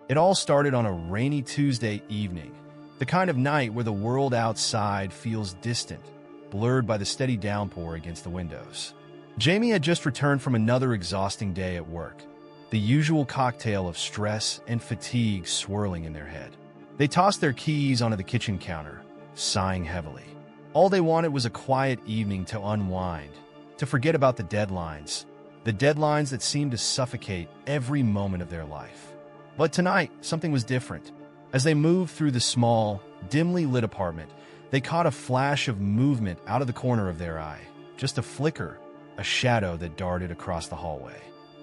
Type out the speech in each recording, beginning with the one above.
It all started on a rainy Tuesday evening, the kind of night where the world outside feels distant, blurred by the steady downpour against the windows. Jamie had just returned from another exhausting day at work, the usual cocktail of stress and fatigue swirling in their head. They tossed their keys onto the kitchen counter, sighing heavily. All they wanted was a quiet evening to unwind, to forget about the deadlines that seemed to suffocate every moment of their life. But tonight, something was different. As they moved through the small, dimly lit apartment, they caught a flash of movement out of the corner of their eye, just a flicker, a shadow that darted across the hallway.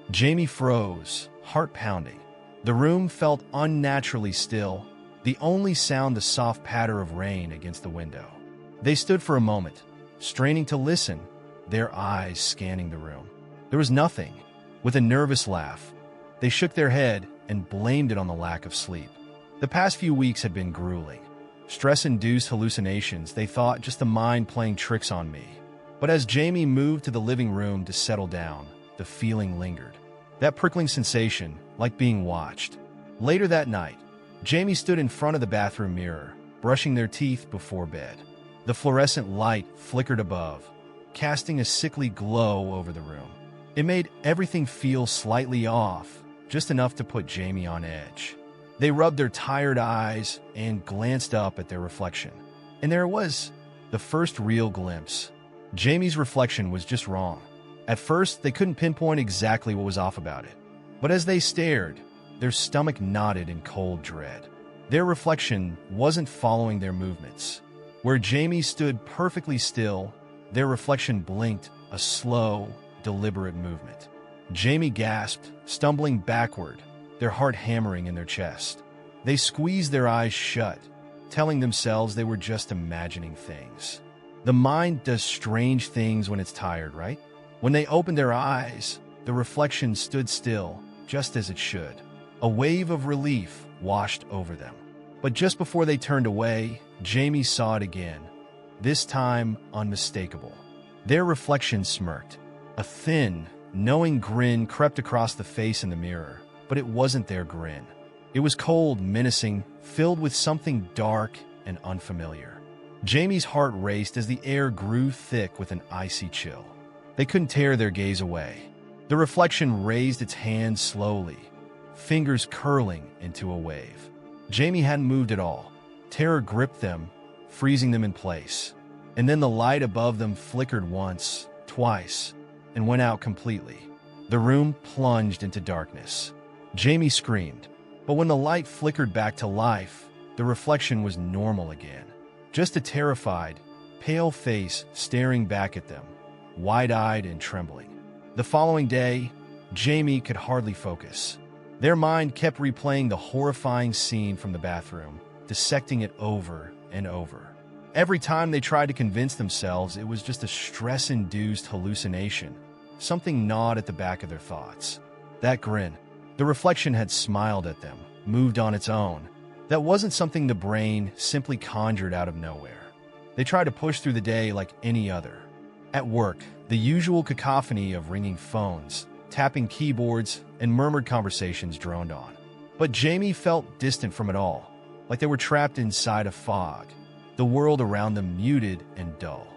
Jamie froze, heart pounding. The room felt unnaturally still, the only sound the soft patter of rain against the window. They stood for a moment, straining to listen, their eyes scanning the room. There was nothing. With a nervous laugh, they shook their head and blamed it on the lack of sleep. The past few weeks had been grueling. Stress-induced hallucinations, they thought, just the mind playing tricks on me. But as Jamie moved to the living room to settle down, the feeling lingered. That prickling sensation, like being watched. Later that night, Jamie stood in front of the bathroom mirror, brushing their teeth before bed. The fluorescent light flickered above, casting a sickly glow over the room. It made everything feel slightly off, just enough to put Jamie on edge. They rubbed their tired eyes and glanced up at their reflection. And there it was, the first real glimpse. Jamie's reflection was just wrong. At first, they couldn't pinpoint exactly what was off about it. But as they stared, their stomach knotted in cold dread. Their reflection wasn't following their movements. Where Jamie stood perfectly still, their reflection blinked, a slow, deliberate movement. Jamie gasped, stumbling backward, their heart hammering in their chest. They squeezed their eyes shut, telling themselves they were just imagining things. The mind does strange things when it's tired, right? When they opened their eyes, the reflection stood still, just as it should. A wave of relief washed over them. But just before they turned away, Jamie saw it again, this time unmistakable. Their reflection smirked. A thin, knowing grin crept across the face in the mirror, but it wasn't their grin. It was cold, menacing, filled with something dark and unfamiliar. Jamie's heart raced as the air grew thick with an icy chill. They couldn't tear their gaze away. The reflection raised its hand slowly, fingers curling into a wave. Jamie hadn't moved at all. Terror gripped them, freezing them in place. And then the light above them flickered once, twice, and went out completely. The room plunged into darkness. Jamie screamed, but when the light flickered back to life, the reflection was normal again. Just a terrified, pale face staring back at them, wide-eyed and trembling. The following day, Jamie could hardly focus. Their mind kept replaying the horrifying scene from the bathroom, dissecting it over and over. Every time they tried to convince themselves it was just a stress-induced hallucination, something gnawed at the back of their thoughts. That grin. The reflection had smiled at them, moved on its own. That wasn't something the brain simply conjured out of nowhere. They tried to push through the day like any other. At work, the usual cacophony of ringing phones, tapping keyboards, and murmured conversations droned on. But Jamie felt distant from it all, like they were trapped inside a fog, the world around them muted and dull.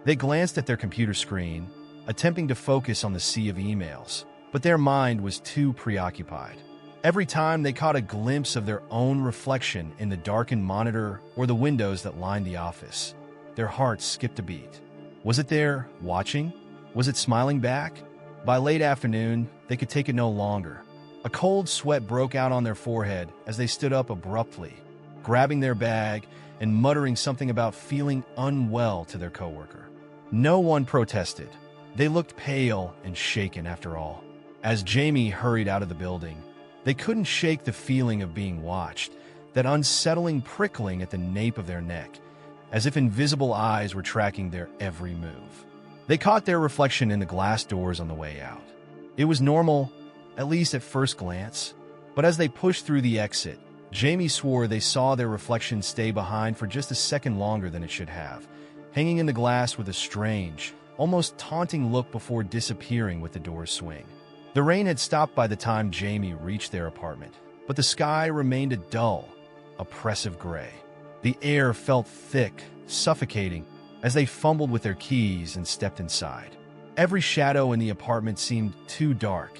They glanced at their computer screen, attempting to focus on the sea of emails, but their mind was too preoccupied. Every time they caught a glimpse of their own reflection in the darkened monitor or the windows that lined the office, their hearts skipped a beat. Was it there, watching? Was it smiling back? By late afternoon, they could take it no longer. A cold sweat broke out on their forehead as they stood up abruptly, grabbing their bag and muttering something about feeling unwell to their coworker. No one protested. They looked pale and shaken after all. As Jamie hurried out of the building, they couldn't shake the feeling of being watched, that unsettling prickling at the nape of their neck, as if invisible eyes were tracking their every move. They caught their reflection in the glass doors on the way out. It was normal, at least at first glance, but as they pushed through the exit, Jamie swore they saw their reflection stay behind for just a second longer than it should have, hanging in the glass with a strange, almost taunting look before disappearing with the doors swing. The rain had stopped by the time Jamie reached their apartment. but the sky remained a dull, oppressive gray. The air felt thick, suffocating, as they fumbled with their keys and stepped inside. Every shadow in the apartment seemed too dark,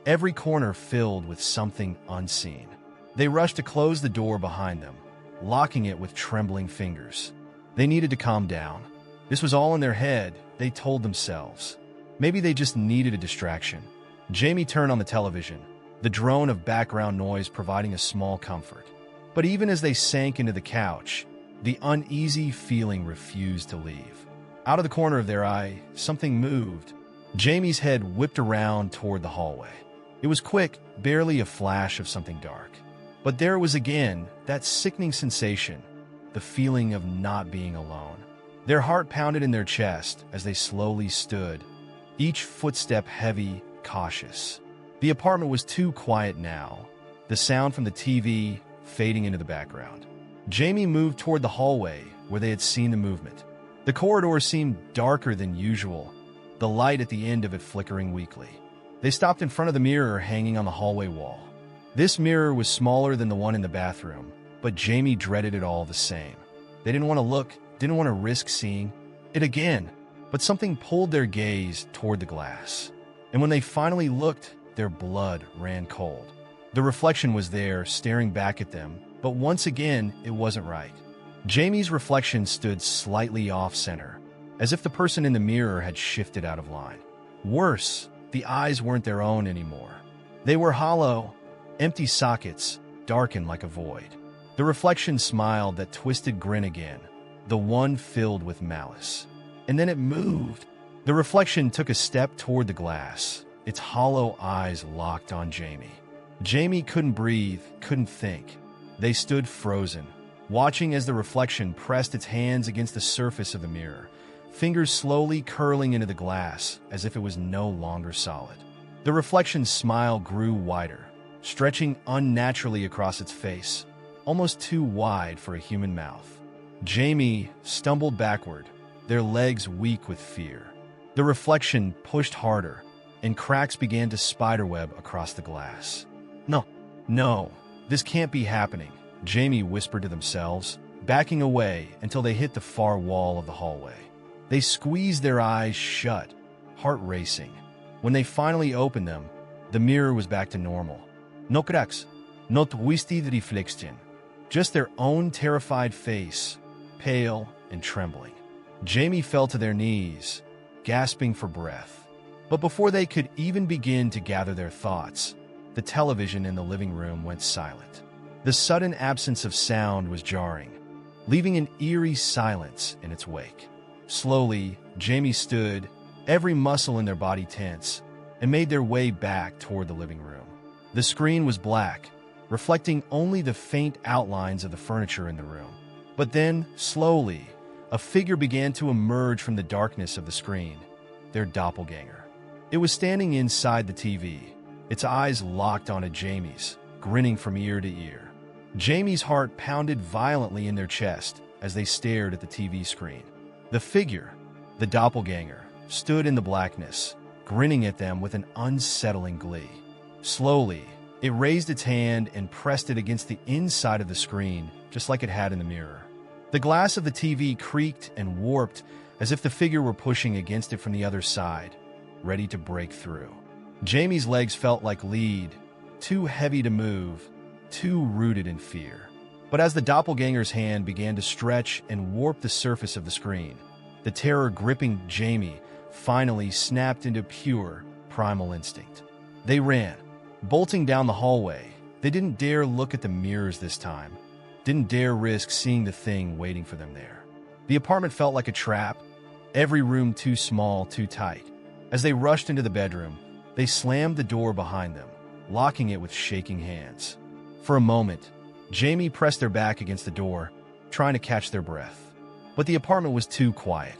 every corner filled with something unseen. They rushed to close the door behind them, locking it with trembling fingers. They needed to calm down. This was all in their head, they told themselves. Maybe they just needed a distraction. Jamie turned on the television, the drone of background noise providing a small comfort. But even as they sank into the couch, the uneasy feeling refused to leave. Out of the corner of their eye, something moved. Jamie's head whipped around toward the hallway. It was quick, barely a flash of something dark. But there was again that sickening sensation, the feeling of not being alone. Their heart pounded in their chest as they slowly stood, each footstep heavy, cautious. The apartment was too quiet now, the sound from the TV fading into the background. Jamie moved toward the hallway where they had seen the movement. The corridor seemed darker than usual, the light at the end of it flickering weakly. They stopped in front of the mirror hanging on the hallway wall. This mirror was smaller than the one in the bathroom, but Jamie dreaded it all the same. They didn't want to look, didn't want to risk seeing it again, but something pulled their gaze toward the glass. And when they finally looked, their blood ran cold. The reflection was there, staring back at them, but once again, it wasn't right. Jamie's reflection stood slightly off-center, as if the person in the mirror had shifted out of line. Worse, the eyes weren't their own anymore. They were hollow, empty sockets, darkened like a void. The reflection smiled that twisted grin again, the one filled with malice. And then it moved. The reflection took a step toward the glass, its hollow eyes locked on Jamie. Jamie couldn't breathe, couldn't think. They stood frozen, watching as the reflection pressed its hands against the surface of the mirror, fingers slowly curling into the glass as if it was no longer solid. The reflection's smile grew wider, stretching unnaturally across its face, almost too wide for a human mouth. Jamie stumbled backward, their legs weak with fear. The reflection pushed harder, and cracks began to spiderweb across the glass. No, this can't be happening, Jamie whispered to themselves, backing away until they hit the far wall of the hallway. They squeezed their eyes shut, heart racing. When they finally opened them, the mirror was back to normal. No cracks, no twisted reflection, just their own terrified face, pale and trembling. Jamie fell to their knees, gasping for breath. But before they could even begin to gather their thoughts, the television in the living room went silent. The sudden absence of sound was jarring, leaving an eerie silence in its wake. Slowly, Jamie stood, every muscle in their body tense, and made their way back toward the living room. The screen was black, reflecting only the faint outlines of the furniture in the room. But then, slowly, a figure began to emerge from the darkness of the screen, their doppelganger. It was standing inside the TV, its eyes locked onto Jamie's, grinning from ear to ear. Jamie's heart pounded violently in their chest as they stared at the TV screen. The figure, the doppelganger, stood in the blackness, grinning at them with an unsettling glee. Slowly, it raised its hand and pressed it against the inside of the screen, just like it had in the mirror. The glass of the TV creaked and warped as if the figure were pushing against it from the other side, ready to break through. Jamie's legs felt like lead, too heavy to move, too rooted in fear. But as the doppelganger's hand began to stretch and warp the surface of the screen, the terror gripping Jamie finally snapped into pure, primal instinct. They ran, bolting down the hallway. They didn't dare look at the mirrors this time, didn't dare risk seeing the thing waiting for them there. The apartment felt like a trap, every room too small, too tight. As they rushed into the bedroom, they slammed the door behind them, locking it with shaking hands. For a moment, Jamie pressed their back against the door, trying to catch their breath. But the apartment was too quiet.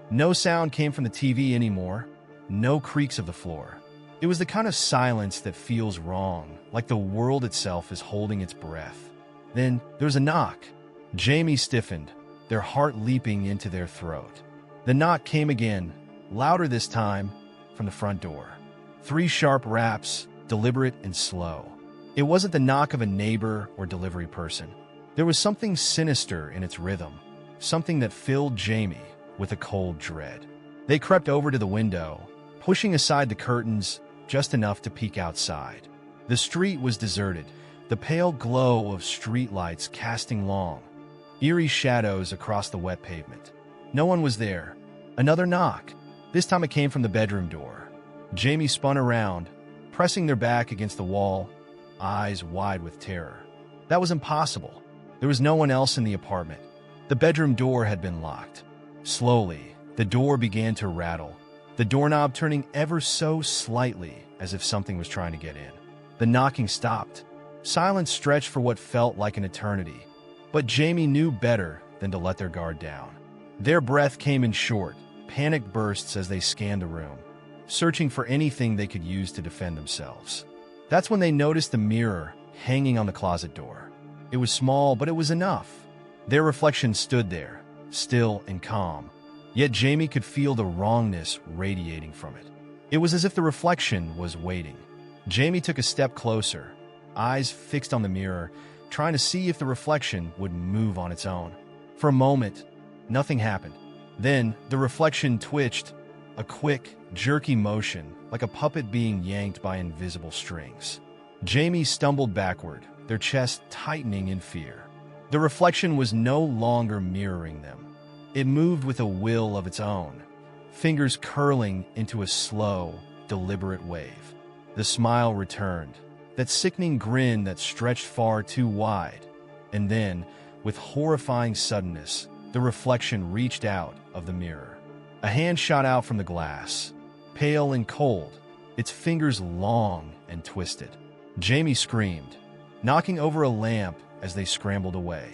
No sound came from the TV anymore, no creaks of the floor. It was the kind of silence that feels wrong, like the world itself is holding its breath. Then there was a knock. Jamie stiffened, their heart leaping into their throat. The knock came again, louder this time, from the front door. 3 sharp raps, deliberate and slow. It wasn't the knock of a neighbor or delivery person. There was something sinister in its rhythm, something that filled Jamie with a cold dread. They crept over to the window, pushing aside the curtains just enough to peek outside. The street was deserted, the pale glow of streetlights casting long, eerie shadows across the wet pavement. No one was there. Another knock. This time it came from the bedroom door. Jamie spun around, pressing their back against the wall, eyes wide with terror. That was impossible. There was no one else in the apartment. The bedroom door had been locked. Slowly, the door began to rattle, the doorknob turning ever so slightly as if something was trying to get in. The knocking stopped. Silence stretched for what felt like an eternity. But Jamie knew better than to let their guard down. Their breath came in short, panicked bursts as they scanned the room, searching for anything they could use to defend themselves. That's when they noticed the mirror hanging on the closet door. It was small, but it was enough. Their reflection stood there, still and calm, yet Jamie could feel the wrongness radiating from it. It was as if the reflection was waiting. Jamie took a step closer, eyes fixed on the mirror, trying to see if the reflection would move on its own. For a moment, nothing happened. Then, the reflection twitched, a quick, jerky motion, like a puppet being yanked by invisible strings. Jamie stumbled backward, their chest tightening in fear. The reflection was no longer mirroring them. It moved with a will of its own, fingers curling into a slow, deliberate wave. The smile returned, that sickening grin that stretched far too wide. And then, with horrifying suddenness, the reflection reached out of the mirror. A hand shot out from the glass, pale and cold, its fingers long and twisted. Jamie screamed, knocking over a lamp as they scrambled away.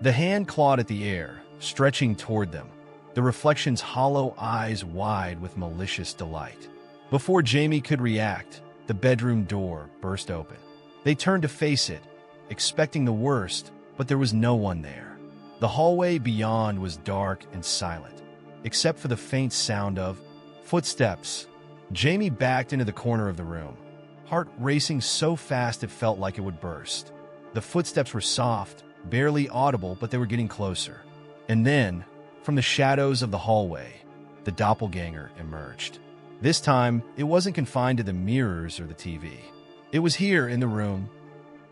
The hand clawed at the air, stretching toward them, the reflection's hollow eyes wide with malicious delight. Before Jamie could react, the bedroom door burst open. They turned to face it, expecting the worst, but there was no one there. The hallway beyond was dark and silent, except for the faint sound of footsteps. Jamie backed into the corner of the room, heart racing so fast it felt like it would burst. The footsteps were soft, barely audible, but they were getting closer. And then, from the shadows of the hallway, the doppelganger emerged. This time, it wasn't confined to the mirrors or the TV. It was here in the room.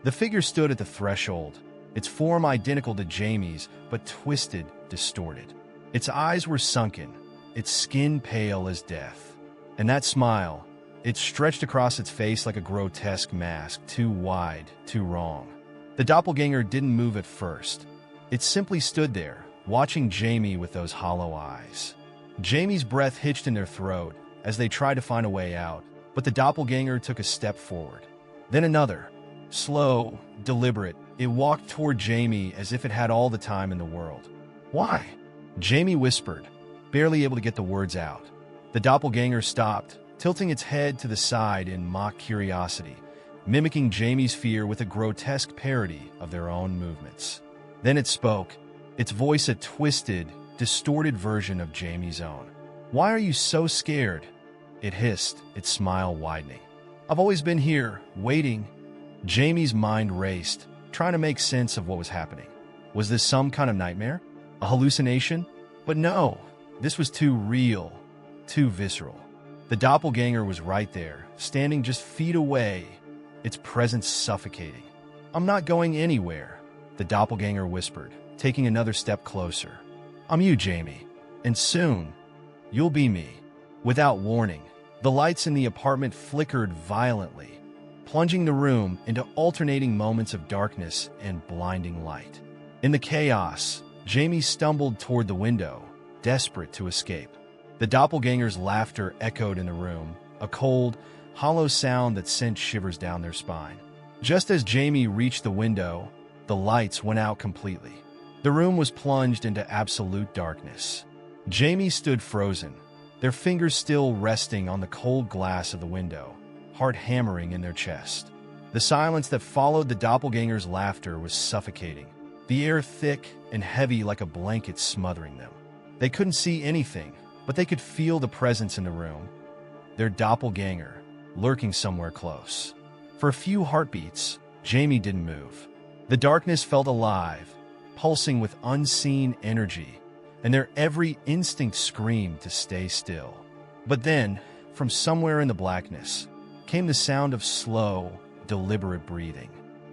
The figure stood at the threshold, its form identical to Jamie's, but twisted, distorted. Its eyes were sunken, its skin pale as death. And that smile, it stretched across its face like a grotesque mask, too wide, too wrong. The doppelganger didn't move at first. It simply stood there, watching Jamie with those hollow eyes. Jamie's breath hitched in their throat as they tried to find a way out, but the doppelganger took a step forward. Then another. Slow, deliberate, it walked toward Jamie as if it had all the time in the world. "Why?" Jamie whispered, barely able to get the words out. The doppelganger stopped, tilting its head to the side in mock curiosity, mimicking Jamie's fear with a grotesque parody of their own movements. Then it spoke, its voice a twisted, distorted version of Jamie's own. "Why are you so scared?" It hissed, its smile widening. "I've always been here, waiting." Jamie's mind raced, trying to make sense of what was happening. Was this some kind of nightmare? A hallucination? But no, this was too real, too visceral. The doppelganger was right there, standing just feet away, its presence suffocating. "I'm not going anywhere," the doppelganger whispered, taking another step closer. "I'm you, Jamie, and soon, you'll be me." Without warning, the lights in the apartment flickered violently, plunging the room into alternating moments of darkness and blinding light. In the chaos, Jamie stumbled toward the window, desperate to escape. The doppelganger's laughter echoed in the room, a cold, hollow sound that sent shivers down their spine. Just as Jamie reached the window, the lights went out completely. The room was plunged into absolute darkness. Jamie stood frozen, their fingers still resting on the cold glass of the window, heart hammering in their chest. The silence that followed the doppelganger's laughter was suffocating, the air thick and heavy like a blanket smothering them. They couldn't see anything, but they could feel the presence in the room, their doppelganger, lurking somewhere close. For a few heartbeats, Jamie didn't move. The darkness felt alive, pulsing with unseen energy, and their every instinct screamed to stay still. But then, from somewhere in the blackness, came the sound of slow, deliberate breathing.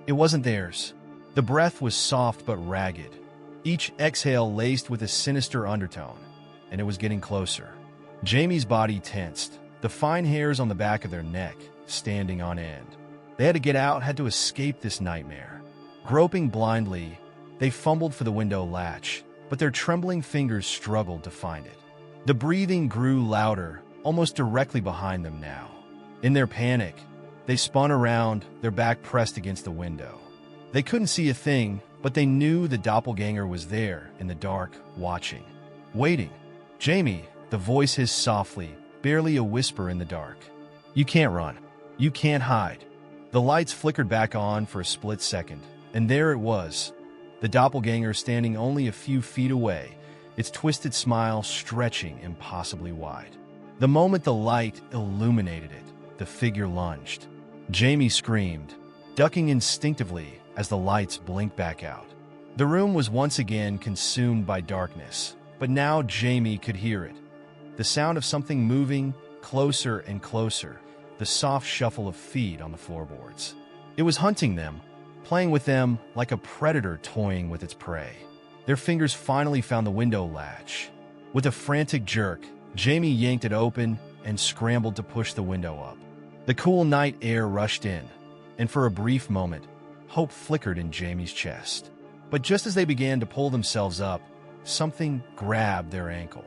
It wasn't theirs. The breath was soft but ragged, each exhale laced with a sinister undertone, and it was getting closer. Jamie's body tensed, the fine hairs on the back of their neck standing on end. They had to get out, had to escape this nightmare. Groping blindly, they fumbled for the window latch, but their trembling fingers struggled to find it. The breathing grew louder, almost directly behind them now. In their panic, they spun around, their back pressed against the window. They couldn't see a thing, but they knew the doppelganger was there in the dark, watching, waiting. "Jamie," the voice hissed softly, barely a whisper in the dark. "You can't run. You can't hide." The lights flickered back on for a split second, and there it was, the doppelganger standing only a few feet away, its twisted smile stretching impossibly wide. The moment the light illuminated it, the figure lunged. Jamie screamed, ducking instinctively as the lights blinked back out. The room was once again consumed by darkness, but now Jamie could hear it. The sound of something moving closer and closer, the soft shuffle of feet on the floorboards. It was hunting them, playing with them like a predator toying with its prey. Their fingers finally found the window latch. With a frantic jerk, Jamie yanked it open and scrambled to push the window up. The cool night air rushed in, and for a brief moment, hope flickered in Jamie's chest. But just as they began to pull themselves up, something grabbed their ankle.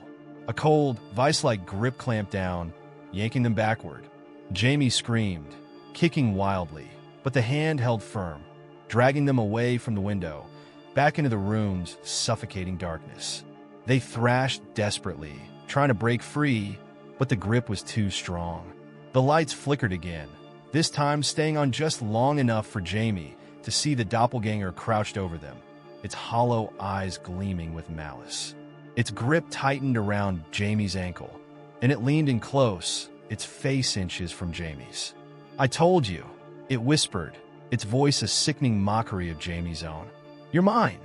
A cold, vice-like grip clamped down, yanking them backward. Jamie screamed, kicking wildly, but the hand held firm, dragging them away from the window, back into the room's suffocating darkness. They thrashed desperately, trying to break free, but the grip was too strong. The lights flickered again, this time staying on just long enough for Jamie to see the doppelganger crouched over them, its hollow eyes gleaming with malice. Its grip tightened around Jamie's ankle, and it leaned in close, its face inches from Jamie's. "I told you," it whispered, its voice a sickening mockery of Jamie's own. "You're mine."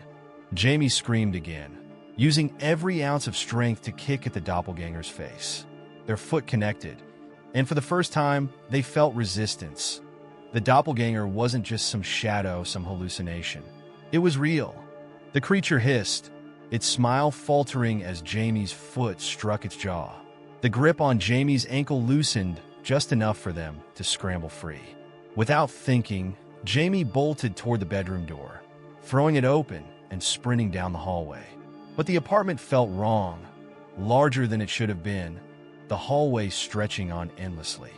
Jamie screamed again, using every ounce of strength to kick at the doppelganger's face. Their foot connected, and for the first time, they felt resistance. The doppelganger wasn't just some shadow, some hallucination. It was real. The creature hissed, its smile faltering as Jamie's foot struck its jaw. The grip on Jamie's ankle loosened just enough for them to scramble free. Without thinking, Jamie bolted toward the bedroom door, throwing it open and sprinting down the hallway. But the apartment felt wrong, larger than it should have been, the hallway stretching on endlessly.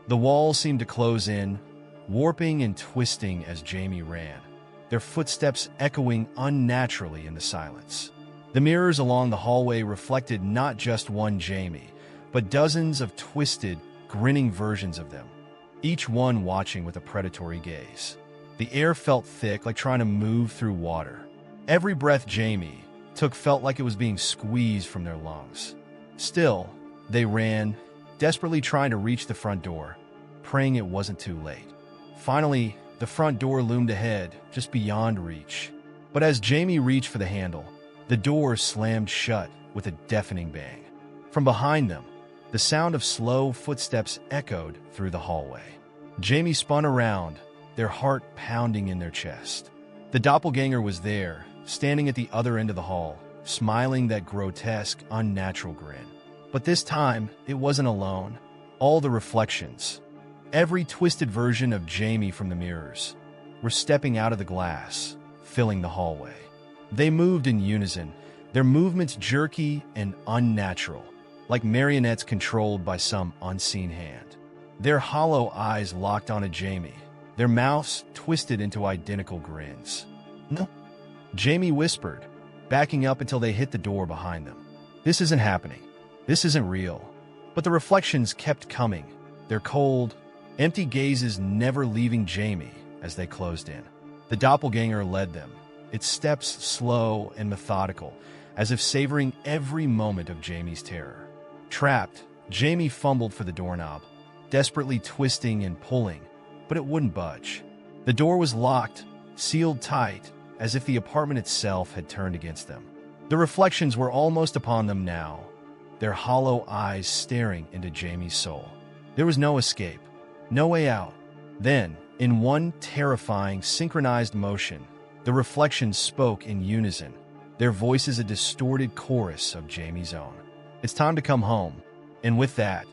The walls seemed to close in, warping and twisting as Jamie ran, their footsteps echoing unnaturally in the silence. The mirrors along the hallway reflected not just one Jamie, but dozens of twisted, grinning versions of them, each one watching with a predatory gaze. The air felt thick, like trying to move through water. Every breath Jamie took felt like it was being squeezed from their lungs. Still, they ran, desperately trying to reach the front door, praying it wasn't too late. Finally, the front door loomed ahead, just beyond reach. But as Jamie reached for the handle, the door slammed shut with a deafening bang. From behind them, the sound of slow footsteps echoed through the hallway. Jamie spun around, their heart pounding in their chest. The doppelganger was there, standing at the other end of the hall, smiling that grotesque, unnatural grin. But this time, it wasn't alone. All the reflections, every twisted version of Jamie from the mirrors, were stepping out of the glass, filling the hallway. They moved in unison, their movements jerky and unnatural, like marionettes controlled by some unseen hand. Their hollow eyes locked onto Jamie, their mouths twisted into identical grins. "No," Jamie whispered, backing up until they hit the door behind them. "This isn't happening. This isn't real." But the reflections kept coming, their cold, empty gazes never leaving Jamie as they closed in. The doppelganger led them, its steps slow and methodical, as if savoring every moment of Jamie's terror. Trapped, Jamie fumbled for the doorknob, desperately twisting and pulling, but it wouldn't budge. The door was locked, sealed tight, as if the apartment itself had turned against them. The reflections were almost upon them now, their hollow eyes staring into Jamie's soul. There was no escape, no way out. Then, in one terrifying, synchronized motion, the reflections spoke in unison, their voices a distorted chorus of Jamie's own. "It's time to come home." And with that,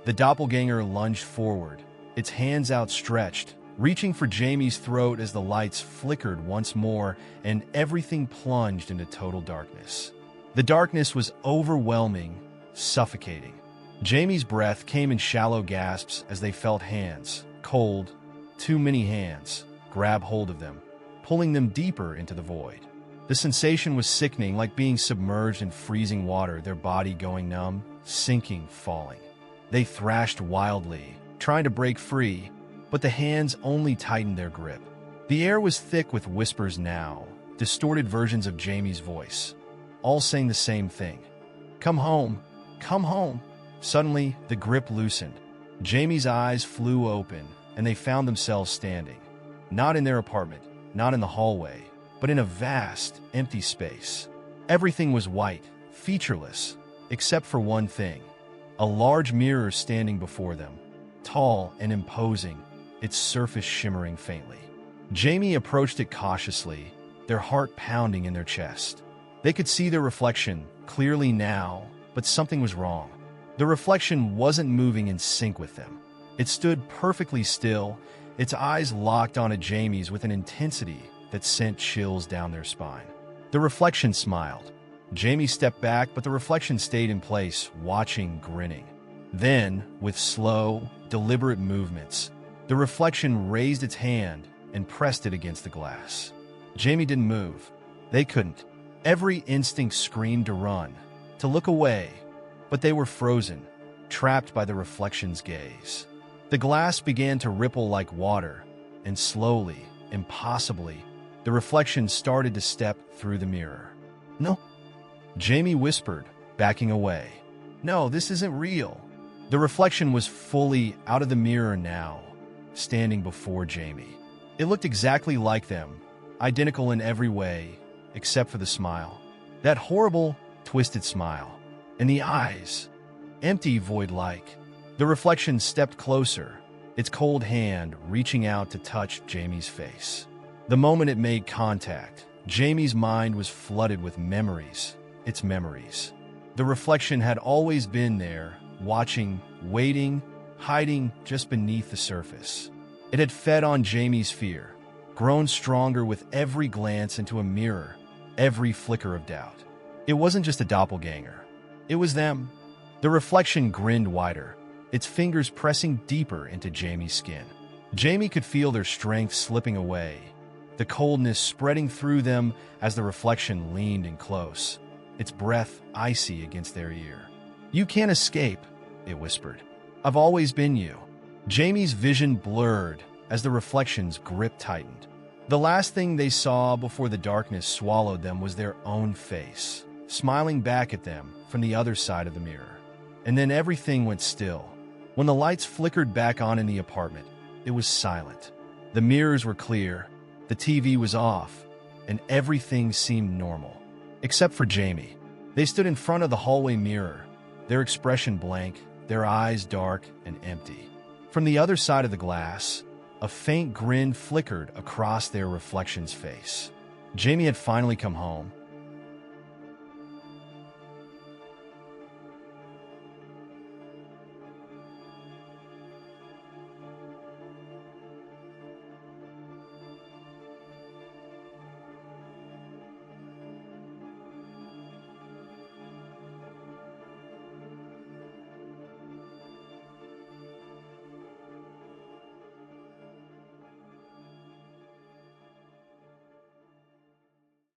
the doppelganger lunged forward, its hands outstretched, reaching for Jamie's throat as the lights flickered once more and everything plunged into total darkness. The darkness was overwhelming, suffocating. Jamie's breath came in shallow gasps as they felt hands, cold, too many hands, grab hold of them, pulling them deeper into the void. The sensation was sickening, like being submerged in freezing water, their body going numb, sinking, falling. They thrashed wildly, trying to break free, but the hands only tightened their grip. The air was thick with whispers now, distorted versions of Jamie's voice, all saying the same thing. "Come home, come home." Suddenly, the grip loosened. Jamie's eyes flew open, and they found themselves standing, not in their apartment, not in the hallway, but in a vast, empty space. Everything was white, featureless, except for one thing: a large mirror standing before them, tall and imposing, its surface shimmering faintly. Jamie approached it cautiously, their heart pounding in their chest. They could see their reflection clearly now, but something was wrong. The reflection wasn't moving in sync with them. It stood perfectly still, its eyes locked onto Jamie's with an intensity that sent chills down their spine. The reflection smiled. Jamie stepped back, but the reflection stayed in place, watching, grinning. Then, with slow, deliberate movements, the reflection raised its hand and pressed it against the glass. Jamie didn't move. They couldn't. Every instinct screamed to run, to look away, but they were frozen, trapped by the reflection's gaze. The glass began to ripple like water, and slowly, impossibly, the reflection started to step through the mirror. "No," Jamie whispered, backing away. "No, this isn't real." The reflection was fully out of the mirror now, standing before Jamie. It looked exactly like them, identical in every way, except for the smile. That horrible, twisted smile. And the eyes, empty, void-like. The reflection stepped closer, its cold hand reaching out to touch Jamie's face. The moment it made contact, Jamie's mind was flooded with memories, its memories. The reflection had always been there, watching, waiting, hiding just beneath the surface. It had fed on Jamie's fear, grown stronger with every glance into a mirror, every flicker of doubt. It wasn't just a doppelganger. It was them. The reflection grinned wider, its fingers pressing deeper into Jamie's skin. Jamie could feel their strength slipping away, the coldness spreading through them as the reflection leaned in close, its breath icy against their ear. "You can't escape," it whispered. "I've always been you." Jamie's vision blurred as the reflection's grip tightened. The last thing they saw before the darkness swallowed them was their own face, smiling back at them from the other side of the mirror. And then everything went still. When the lights flickered back on in the apartment, it was silent. The mirrors were clear, the TV was off, and everything seemed normal. Except for Jamie. They stood in front of the hallway mirror, their expression blank, their eyes dark and empty. From the other side of the glass, a faint grin flickered across their reflection's face. Jamie had finally come home.